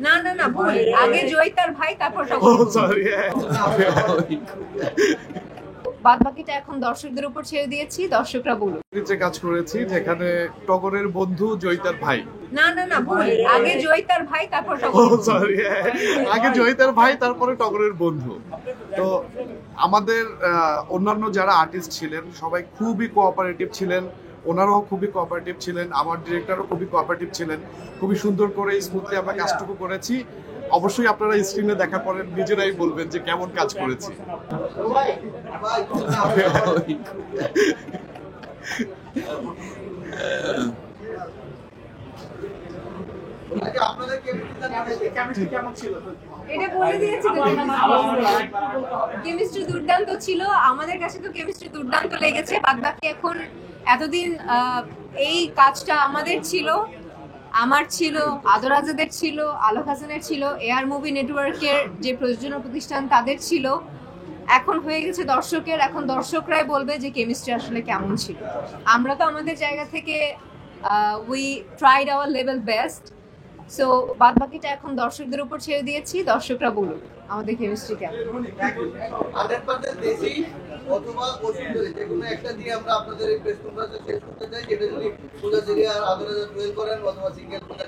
না না না, ভুল। আগে জয়িতার ভাই, তারপর সরি। বাদ বাকিটা এখন দর্শকদের উপর ছেড়ে দিয়েছি, দর্শকরা বলুন। যে কাজ করেছি যেখানে টগরের বন্ধু জয়িতার ভাই। না না না, ভুল। আগে জয়িতার ভাই, তারপর সরি, আগে জয়িতার ভাই তারপরে টগরের বন্ধু। তো আমাদের অন্যান্য যারা আর্টিস্ট ছিলেন সবাই খুবই কোঅপারেটিভ ছিলেন, ওনারাও খুবই কোঅপারেটিভ ছিলেন, আমার ডিরেক্টরও খুবই কোঅপারেটিভ ছিলেন। খুবই সুন্দর করে স্মুথলি আমরা কাজটুকু করেছি। অবশ্যই আপনারা স্ক্রিনে দেখার পরে নিজেরাই বলবেন যে কেমন কাজ করেছি। এটা বলে দিয়েছি তো, কেমিস্ট্রি দুর্দান্ত ছিল। আমাদের কাছে তো কেমিস্ট্রি দুর্দান্ত লেগেছে। বাদ বাকি এখন এতদিন এই কাজটা আমাদের ছিল, আমার ছিল, আদর আজাদের ছিল, আলোক হাসানের ছিল, এয়ার মুভি নেটওয়ার্কের যে প্রযোজনা প্রতিষ্ঠান তাদের ছিল। এখন হয়ে গেছে দর্শকের। এখন দর্শকরাই বলবে যে কেমিস্ট্রি আসলে কেমন ছিল। আমরা তো আমাদের জায়গা থেকে we tried hour level best. So বাদ বাকিটা এখন দর্শকদের উপর ছেড়ে দিয়েছি, দর্শকরা বলুন আমাদের কেমিস্ট্রি কেমন। 100% দেশি অথবা অসুন্দরী যে কোনো একটা দিয়ে আমরা আপনাদের এই প্রেস কনফারেন্স শেষ করতে চাই, যেটা যদি পূজা সিরিয়া আর আদরে জয়েন করেন অথবা সিঙ্গেল পূজা